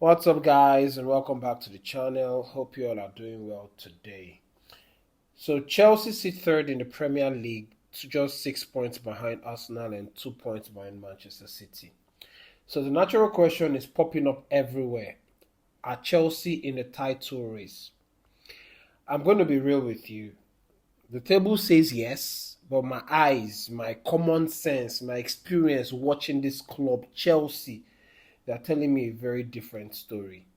What's up, guys, and welcome back to the channel. Hope you all are doing well today. So, Chelsea sit third in the Premier League, just 6 points behind Arsenal and 2 points behind Manchester City. So, the natural question is popping up everywhere. Are Chelsea in the title race? I'm going to be real with you. The table says yes, but my eyes, my common sense, my experience watching this club, Chelsea, they're telling me a very different story.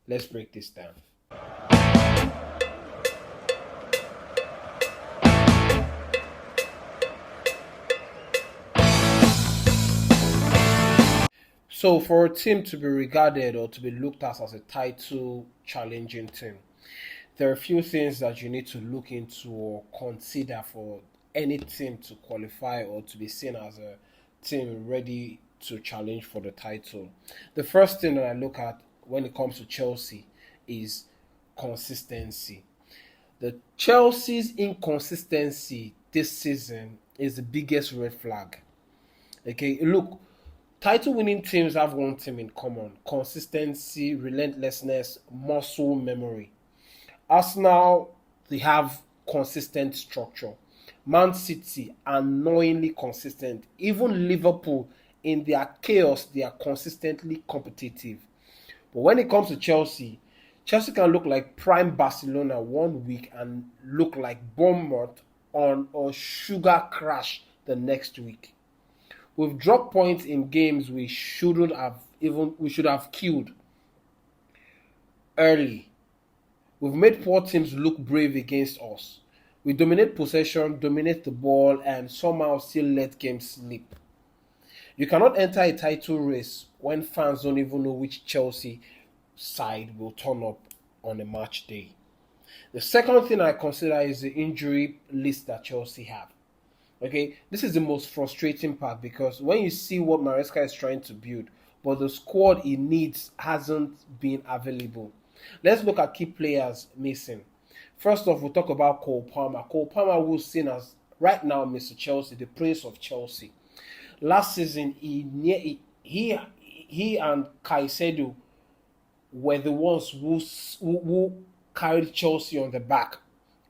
Let's break this down. So, for a team to be regarded or to be looked at as a title challenging team, there are a few things that you need to look into or consider for any team to qualify or to be seen as a team ready to challenge for the title. The first thing that I look at when it comes to Chelsea is consistency. The Chelsea's inconsistency this season is the biggest red flag. Okay, look, title winning teams have one thing in common: consistency, relentlessness, muscle memory. Arsenal, they have consistent structure. Man City, annoyingly consistent. Even Liverpool, in their chaos, they are consistently competitive. But when it comes to Chelsea, Chelsea can look like prime Barcelona one week and look like Bournemouth on a sugar crash the next week. We've dropped points in games we should have killed early. We've made poor teams look brave against us. We dominate possession, dominate the ball, and somehow still let games slip. You cannot enter a title race when fans don't even know which Chelsea side will turn up on a match day. The second thing I consider is the injury list that Chelsea have. Okay, this is the most frustrating part because when you see what Maresca is trying to build, but the squad he needs hasn't been available. Let's look at key players missing. First off, we'll talk about Cole Palmer. Cole Palmer was seen as right now Mr. Chelsea, the Prince of Chelsea. Last season, he and Caicedo were the ones who carried Chelsea on the back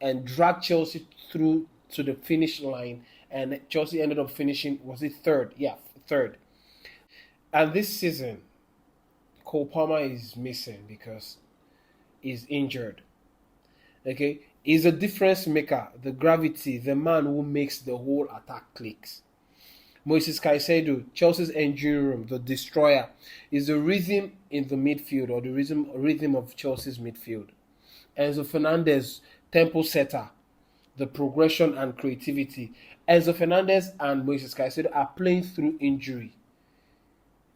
and dragged Chelsea through to the finish line, and Chelsea ended up finishing, was it third? Yeah, third. And this season, Cole Palmer is missing because he's injured. Okay, he's a difference maker, the gravity, the man who makes the whole attack clicks. Moises Caicedo, Chelsea's engine room, the destroyer, is the rhythm in the midfield or the rhythm of Chelsea's midfield. Enzo Fernandez, tempo setter, the progression and creativity. Enzo Fernandez and Moises Caicedo are playing through injury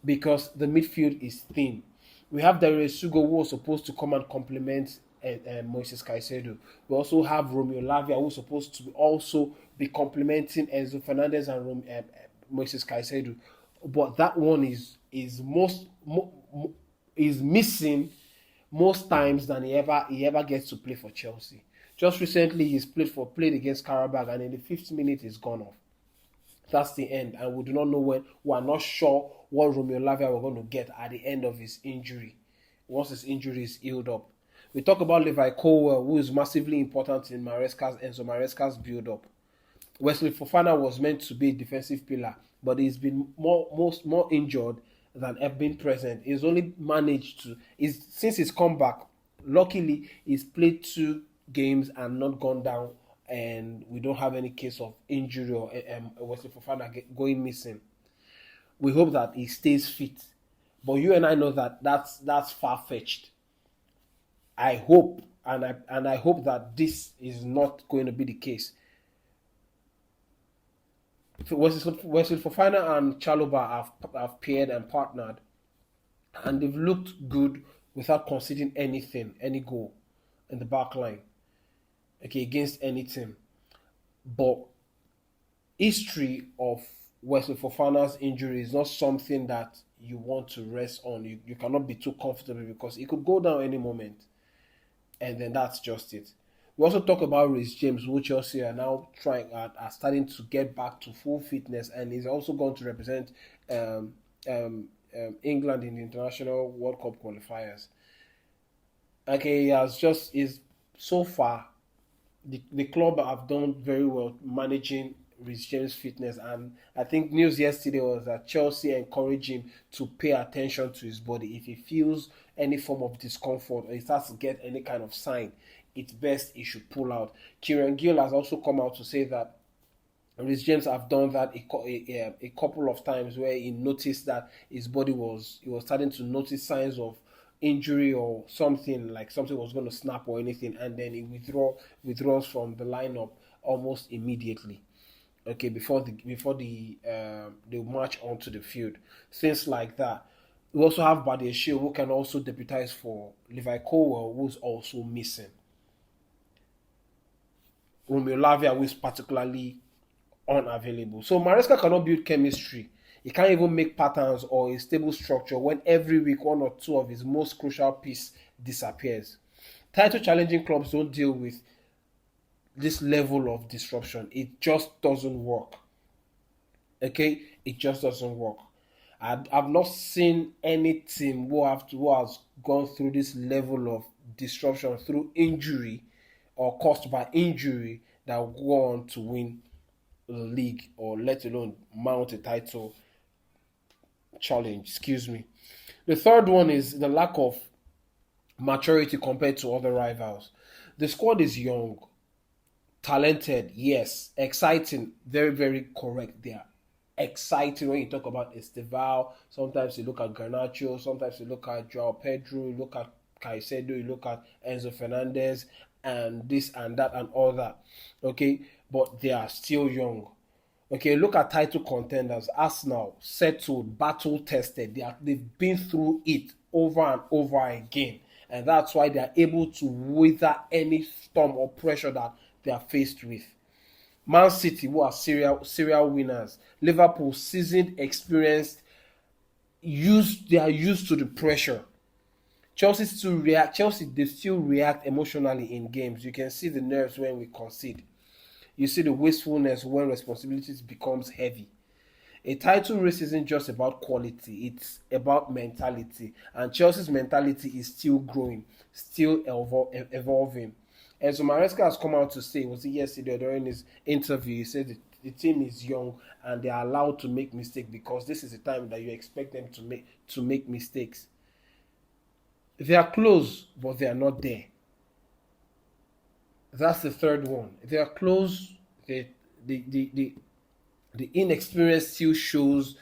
because the midfield is thin. We have Darius Sugo, who was supposed to come and complement Moises Caicedo. We also have Romeo Lavia, who's supposed to also be complementing Enzo Fernandez and Moises Caicedo. But that one is missing most times than he ever gets to play for Chelsea. Just recently, he's played against Karabakh, and in the 50th minute, he's gone off. That's the end, and we do not know when. We are not sure what Romeo Lavia we're going to get at the end of his injury, once his injury is healed up. We talk about Levi Colwell, who is massively important in Enzo Maresca's build-up. Wesley Fofana was meant to be a defensive pillar, but he's been more injured than ever been present. He's only managed to since his comeback. Luckily, he's played 2 games and not gone down, and we don't have any case of injury or Wesley Fofana going missing. We hope that he stays fit, but you and I know that that's far fetched. I hope and I hope that this is not going to be the case. Wesley Fofana and Chalobah have paired and partnered, and they've looked good without conceding any goal in the back line, okay, against any team. But history of Wesley Fofana's injury is not something that you want to rest on. You cannot be too comfortable because it could go down any moment, and then that's just it. We also talk about Reece James, who Chelsea are now starting to get back to full fitness, and he's also going to represent England in the international World Cup qualifiers. Okay, he has just is so far the club have done very well managing Rhys James' fitness, and I think news yesterday was that Chelsea encourage him to pay attention to his body. If he feels any form of discomfort or he starts to get any kind of sign, it's best he should pull out. Kieran Gill has also come out to say that Rhys James have done that a couple of times where he noticed that his body he was starting to notice signs of injury or something, like something was going to snap or anything, and then he withdraws from the lineup almost immediately. Okay, before they march onto the field, things like that. We also have Badeshiel, who can also deputize for Levi Colwell, who's also missing. Romeo Lavia, who is particularly unavailable. So Maresca cannot build chemistry. He can't even make patterns or a stable structure when every week one or two of his most crucial piece disappears. Title challenging clubs don't deal with this level of disruption. It just doesn't work. Okay, it just doesn't work. I've not seen any team who has gone through this level of disruption through injury or caused by injury that will go on to win the league or let alone mount a title challenge. Excuse me. The third one is the lack of maturity compared to other rivals. The squad is young, talented, yes, exciting, very, very correct. They are exciting when you talk about Esteval. Sometimes you look at Garnacho, sometimes you look at Joao Pedro, you look at Caicedo, you look at Enzo Fernandez, and this and that and all that. Okay, but they are still young. Okay, look at title contenders. Arsenal, settled, battle tested. They've been through it over and over again. And that's why they are able to weather any storm or pressure that they are faced with. Man City, who are serial winners. Liverpool, seasoned, experienced, they are used to the pressure. Chelsea, they still react emotionally in games. You can see the nerves when we concede. You see the wastefulness when responsibilities becomes heavy. A title race isn't just about quality, it's about mentality. And Chelsea's mentality is still growing, still evolving. And so Maresca has come out to say, was it yesterday during his interview, he said the team is young and they are allowed to make mistakes because this is the time that you expect them to make mistakes. They are close, but they are not there. That's the third one. They are close. The inexperience still shows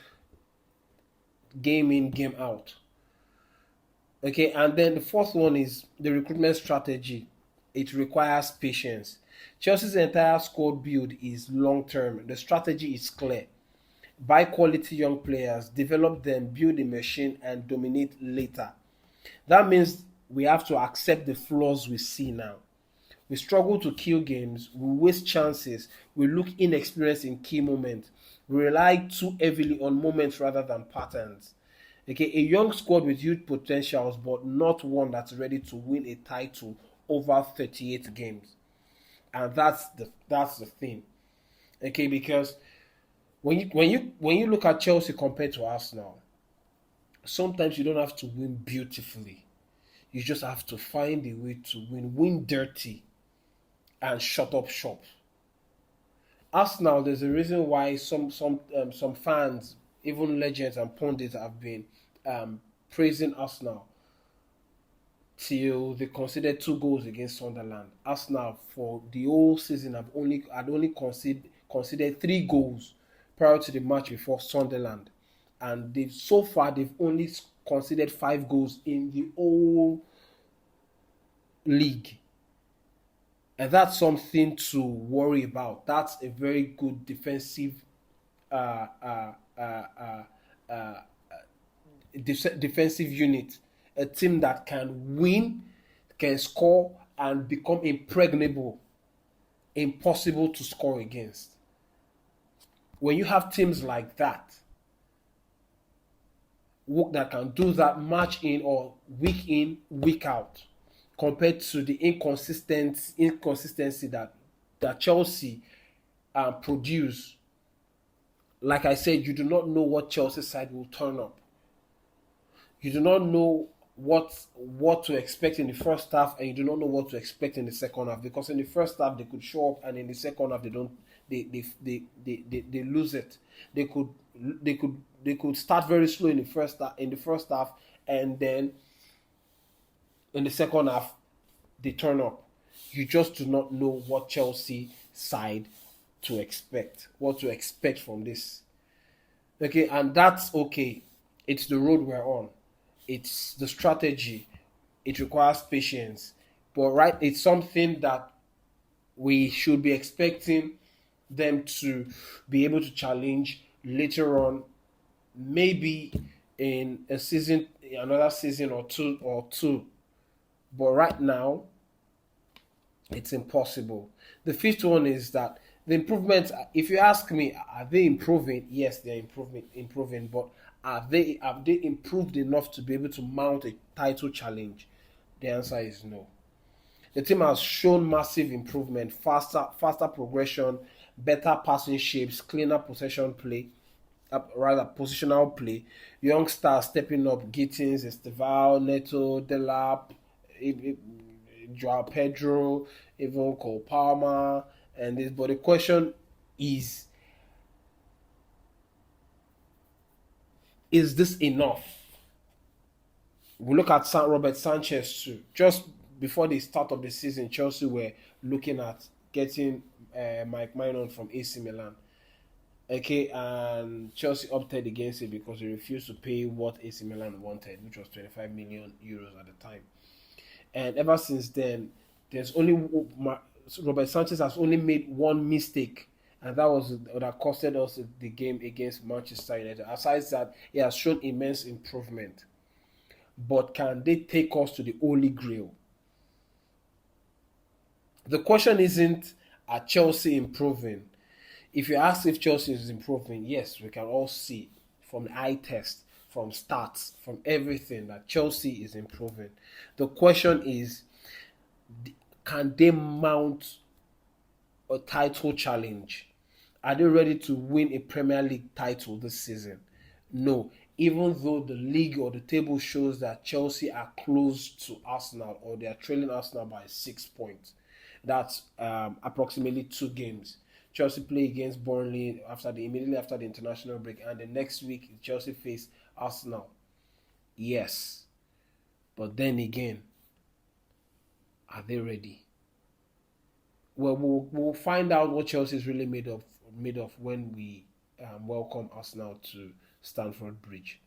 game in, game out. Okay, and then the fourth one is the recruitment strategy. It requires patience. Chelsea's entire squad build is long term. The strategy is clear. Buy quality young players, develop them, build a machine, and dominate later. That means we have to accept the flaws we see now. We struggle to kill games, we waste chances, we look inexperienced in key moments, we rely too heavily on moments rather than patterns. Okay, a young squad with huge potentials, but not one that's ready to win a title over 38 games. And that's the thing. Okay, because when you look at Chelsea compared to Arsenal, sometimes you don't have to win beautifully. You just have to find a way to win dirty, and shut up shop. Arsenal, there's a reason why some fans, even legends and pundits, have been praising Arsenal till they conceded 2 goals against Sunderland. Arsenal for the whole season had only conceded 3 goals prior to the match before Sunderland, and they've only conceded 5 goals in the whole league. And that's something to worry about. That's a very good defensive uh, uh, uh, uh, uh, defensive unit. A team that can win, can score, and become impregnable, impossible to score against. When you have teams like that, that can do that match in, week out, compared to the inconsistency that Chelsea produce. Like I said, you do not know what Chelsea side will turn up. You do not know what to expect in the first half, and you do not know what to expect in the second half, because in the first half they could show up, and in the second half they don't. They lose it. They could they could start very slow in the first half, and then in the second half they turn up. You just do not know what Chelsea side to expect, what to expect from this. Okay, and that's okay. It's the road we're on. It's the strategy. It requires patience. But right, it's something that we should be expecting them to be able to challenge later on, maybe in a season, another season or two. But right now, it's impossible. The fifth one is that the improvements. If you ask me, are they improving? Yes, they're improving. But have they improved enough to be able to mount a title challenge? The answer is no. The team has shown massive improvement, faster progression, better passing shapes, cleaner possession play, rather positional play. Young stars stepping up: Gittins, Esteval, Neto, Delap, Joao Pedro, even Cole Palmer, and this. But the question is: is this enough? We look at Robert Sanchez too. Just before the start of the season, Chelsea were looking at getting Mike Maignan from AC Milan. Okay, and Chelsea opted against it because they refused to pay what AC Milan wanted, which was 25 million euros at the time. And ever since then, there's only Robert Sanchez has only made one mistake, and that costed us the game against Manchester United. Aside that, he has shown immense improvement, but can they take us to the Holy Grail? The question isn't, are Chelsea improving? If you ask if Chelsea is improving, yes, we can all see from the eye test, from stats, from everything that Chelsea is improving. The question is, can they mount a title challenge? Are they ready to win a Premier League title this season? No. Even though the league or the table shows that Chelsea are close to Arsenal, or they are trailing Arsenal by 6 points. That's approximately 2 games. Chelsea play against Burnley immediately after the international break, and the next week Chelsea face Arsenal. Yes, but then again, are they ready? Well, we'll find out what Chelsea is really made of when we welcome Arsenal to Stamford Bridge.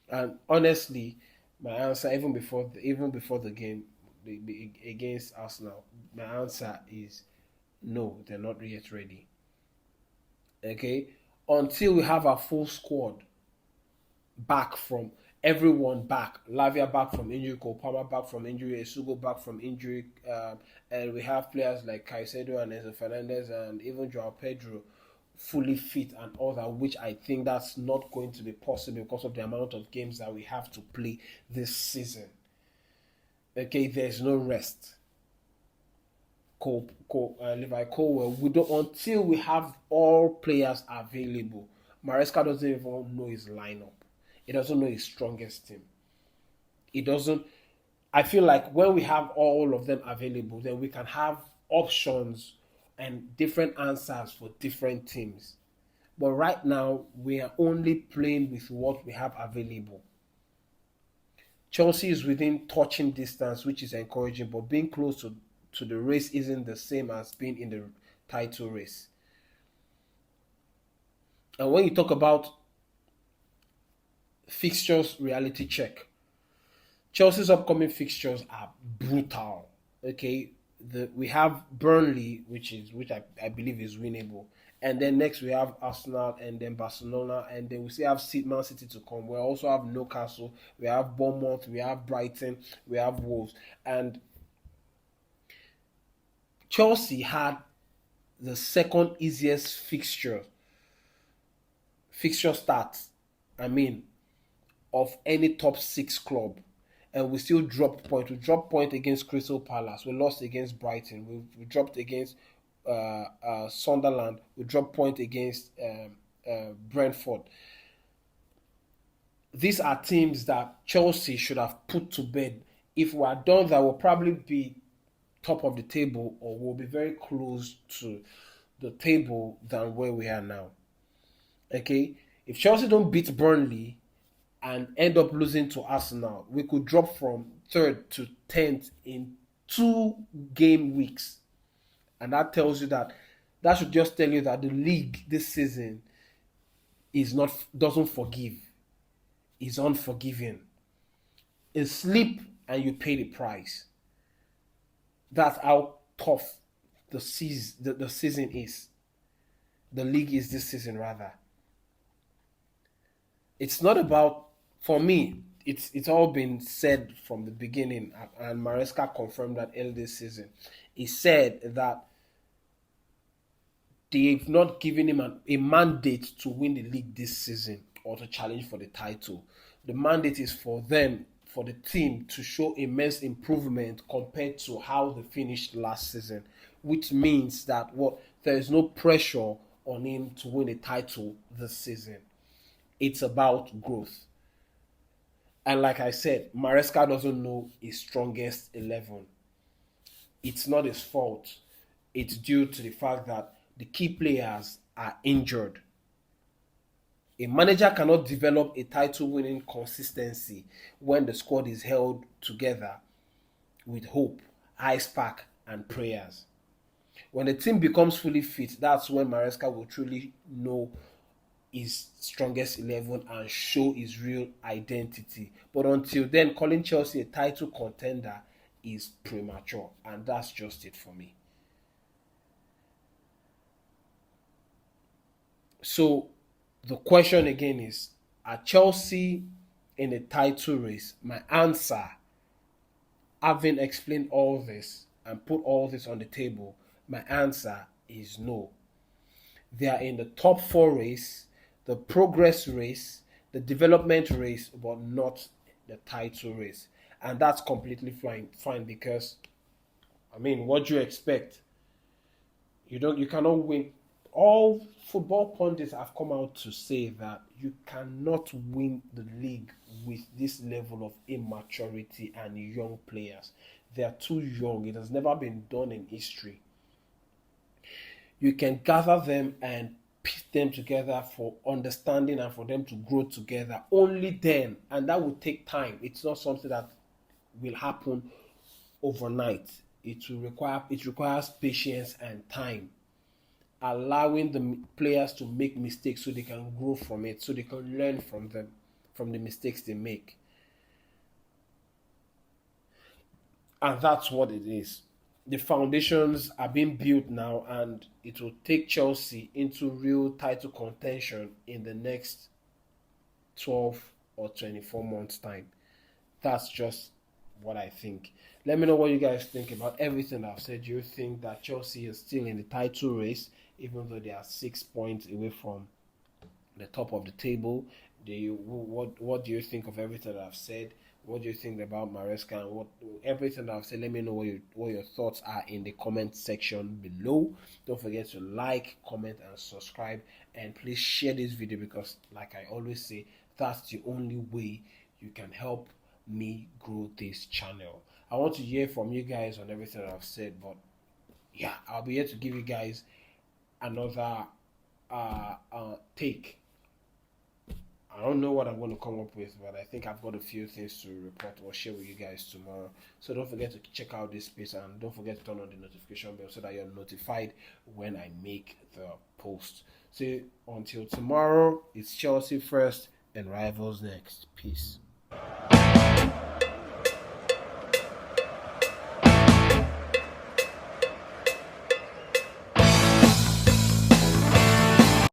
And honestly, my answer even before the game against Arsenal, my answer is no. They're not yet ready. Okay, until we have our full squad back from everyone back. Lavia back from injury, Kopama back from injury, Esugo back from injury, and we have players like Caicedo and Enzo Fernandez and even Joao Pedro fully fit and all that, which I think that's not going to be possible because of the amount of games that we have to play this season. Okay, there's no rest. Levi Colwell, we don't until we have all players available. Maresca doesn't even know his lineup. He doesn't know his strongest team. He doesn't. I feel like when we have all of them available, then we can have options and different answers for different teams. But right now, we are only playing with what we have available. Chelsea is within touching distance, which is encouraging, but being close to the race isn't the same as being in the title race. And when you talk about fixtures reality check, Chelsea's upcoming fixtures are brutal. Okay, we have Burnley, which I believe is winnable, and then next we have Arsenal, and then Barcelona, and then we still have Man City to come. We also have Newcastle, we have Bournemouth, we have Brighton, we have Wolves, and Chelsea had the second easiest fixture start. I mean, of any top six club, and we still dropped point. We dropped point against Crystal Palace. We lost against Brighton. We dropped against Sunderland. We dropped point against Brentford. these are teams that Chelsea should have put to bed. If we are done, that will probably be top of the table or will be very close to the table than where we are now. Okay, if Chelsea don't beat Burnley and end up losing to Arsenal, we could drop from third to 10th in 2 game weeks, and that tells you that should just tell you that the league this season is not doesn't forgive, is unforgiving. It's sleep and you pay the price. That's how tough the season is. The league is this season rather. It's not about, for me. It's all been said from the beginning, and Maresca confirmed that early this season. He said that they've not given him a mandate to win the league this season or to challenge for the title. The mandate is for them, for the team, to show immense improvement compared to how they finished last season, which means that there is no pressure on him to win a title this season. It's about growth. And like I said, Maresca doesn't know his strongest 11. It's not his fault. It's due to the fact that the key players are injured. A manager cannot develop a title winning consistency when the squad is held together with hope, high spark, and prayers. When the team becomes fully fit, that's when Maresca will truly know his strongest 11 and show his real identity. But until then, calling Chelsea a title contender is premature, and that's just it for me. So the question again is, are Chelsea in a title race? My answer, having explained all this and put all this on the table, my answer is no. They are in the top 4 race, the progress race, the development race, but not the title race. And that's completely fine because, I mean, what do you expect? You cannot win. All football pundits have come out to say that you cannot win the league with this level of immaturity and young players. They are too young. It has never been done in history. You can gather them and piece them together for understanding and for them to grow together only then, and that will take time. It's not something that will happen overnight. It requires patience and time, allowing the players to make mistakes so they can grow from it, so they can learn from the mistakes they make. And that's what it is. The foundations are being built now, and it will take Chelsea into real title contention in the next 12 or 24 months' time. That's just what I think. Let me know what you guys think about everything I've said. Do you think that Chelsea is still in the title race, even though they are 6 points away from the top of the table? What do you think of everything that I've said? What do you think about Maresca and what everything that I've said? Let me know what your thoughts are in the comment section below. Don't forget to like, comment, and subscribe, and please share this video because, like I always say, that's the only way you can help me grow this channel. I want to hear from you guys on everything that I've said, but yeah, I'll be here to give you guys another take. I don't know what I'm going to come up with, but I think I've got a few things to report or share with you guys tomorrow. So don't forget to check out this space and don't forget to turn on the notification bell so that you're notified when I make the post. So until tomorrow, it's Chelsea first and rivals next. Peace.